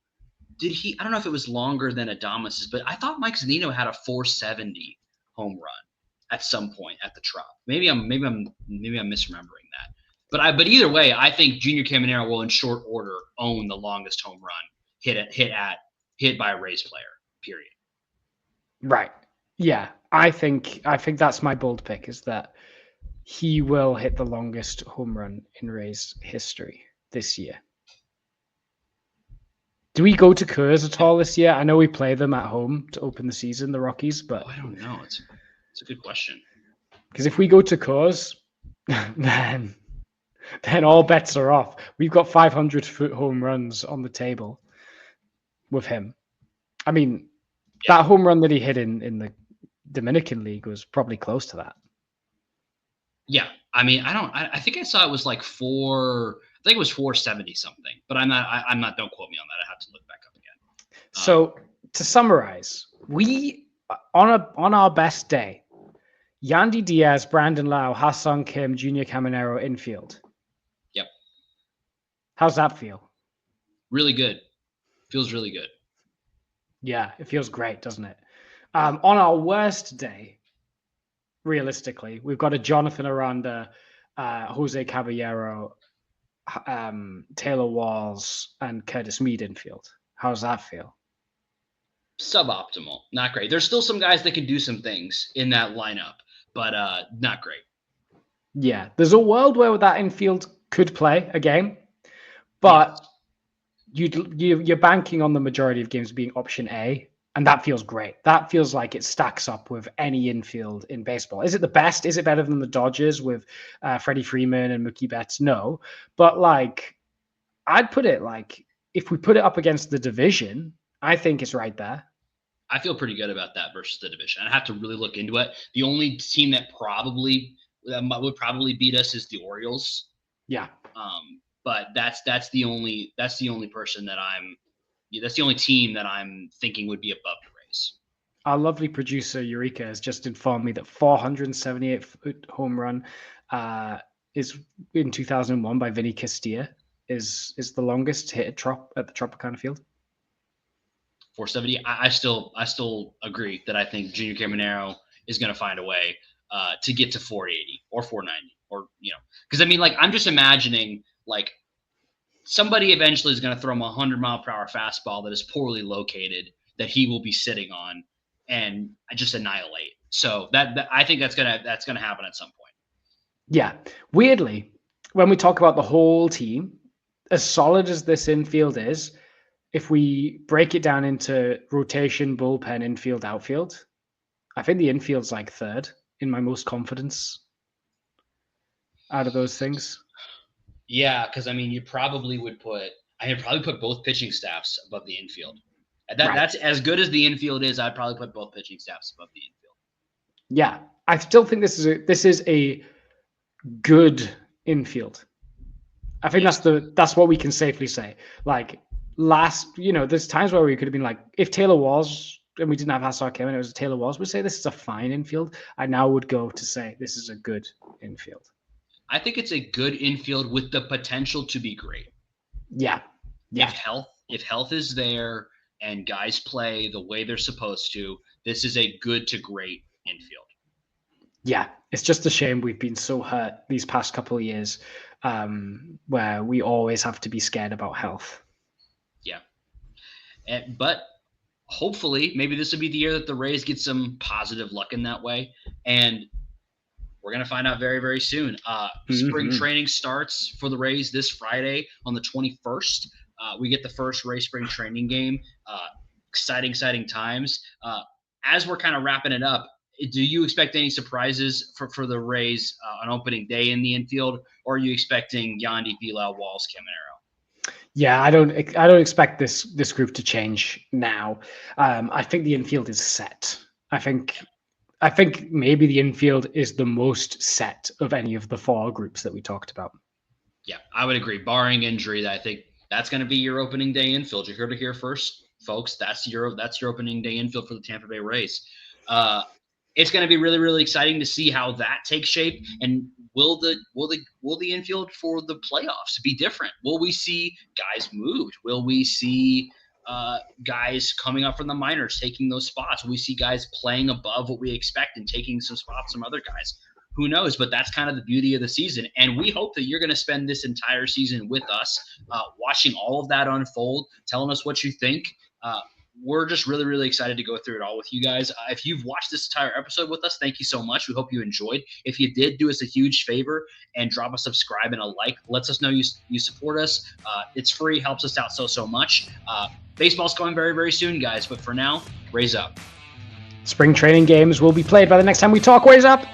I don't know if it was longer than Adames's, but I thought Mike Zunino had a 470 home run at some point at the Trop. Maybe I'm misremembering that. But either way, I think Junior Caminero will in short order own the longest home run hit by a Rays player. Period. Right. Yeah. I think that's my bold pick, is that he will hit the longest home run in Rays history this year. Do we go to Coors at all this year? I know we play them at home to open the season, the Rockies, but I don't know. It's a good question. Because if we go to Coors, then all bets are off. We've got 500-foot home runs on the table with him. I mean, that home run that he hit in the Dominican League was probably close to that. Yeah. I mean, I think I saw it was like I think it was 470 something, but I'm not, don't quote me on that. I have to look back up again. So to summarize, we, on our best day, Yandy Diaz, Brandon Lau, Hassan Kim, Junior Caminero, infield. Yep. How's that feel? Really good. Feels really good. Yeah, it feels great, doesn't it? On our worst day, realistically, we've got a Jonathan Aranda, Jose Caballero, Taylor Walls, and Curtis Mead infield. How's that feel? Suboptimal. Not great. There's still some guys that can do some things in that lineup, but not great. Yeah, there's a world where that infield could play a game, but you're banking on the majority of games being option A, and that feels great. That feels like it stacks up with any infield in baseball. Is it the best? Is it better than the Dodgers with Freddie Freeman and Mookie Betts? No, but like I'd put it like if we put it up against the division, I think it's right there. I feel pretty good about that versus the division. I have to really look into it. The only team that would probably beat us is the Orioles. Yeah. But that's the only person that that's the only team that I'm thinking would be above the Rays. Our lovely producer Eureka has just informed me that 478-foot home run is in 2001 by Vinny Castilla is the longest hit at the Tropicana Field. 470. I still agree that I think Junior Caminero is going to find a way to get to 480 or 490 or because I mean like I'm just imagining like somebody eventually is going to throw him a 100-mile-per-hour fastball that is poorly located that he will be sitting on and just annihilate. So that I think that's gonna happen at some point. Yeah, weirdly, when we talk about the whole team, as solid as this infield is, if we break it down into rotation, bullpen, infield, outfield, I think the infield's like third in my most confidence out of those things. Yeah, because I mean, you probably would put both pitching staffs above the infield. That's as good as the infield is. I'd probably put both pitching staffs above the infield. Yeah, I still think this is a good infield. I think that's what we can safely say. Like there's times where we could have been like, if Taylor Walls and we didn't have Hassar Kim and it was Taylor Walls, we'd say this is a fine infield. I now would go to say this is a good infield. I think it's a good infield with the potential to be great. Yeah. If health is there and guys play the way they're supposed to, this is a good to great infield. Yeah, it's just a shame we've been so hurt these past couple of years where we always have to be scared about health. Yeah. But hopefully maybe this will be the year that the Rays get some positive luck in that way. And we're going to find out very, very soon. Spring training starts for the Rays this Friday on the 21st. We get the first Rays spring training game. Exciting times. As we're kind of wrapping it up, do you expect any surprises for the Rays on opening day in the infield, or are you expecting Yandy, Bilal, Walls, Caminero? Yeah, I don't expect this group to change now. I think the infield is set. I think maybe the infield is the most set of any of the four groups that we talked about. Yeah, I would agree. Barring injury, I think that's going to be your opening day infield. You heard it here first, folks. That's your opening day infield for the Tampa Bay Rays. It's going to be really, really exciting to see how that takes shape. And will the infield for the playoffs be different? Will we see guys moved? Will we see guys coming up from the minors taking those spots? Will we see guys playing above what we expect and taking some spots from other guys? Who knows? But that's kind of the beauty of the season. And we hope that you're going to spend this entire season with us, watching all of that unfold, telling us what you think. We're just really, really excited to go through it all with you guys. If you've watched this entire episode with us, thank you so much. We hope you enjoyed. If you did, do us a huge favor and drop a subscribe and a like. Lets us know you support us. It's free, helps us out so much. Baseball's coming very, very soon, guys. But for now, Rays up. Spring training games will be played by the next time we talk. Rays up.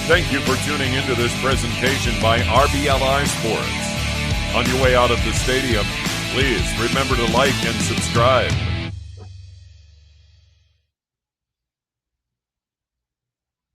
Thank you for tuning into this presentation by RBLR Sports. On your way out of the stadium, please remember to like and subscribe.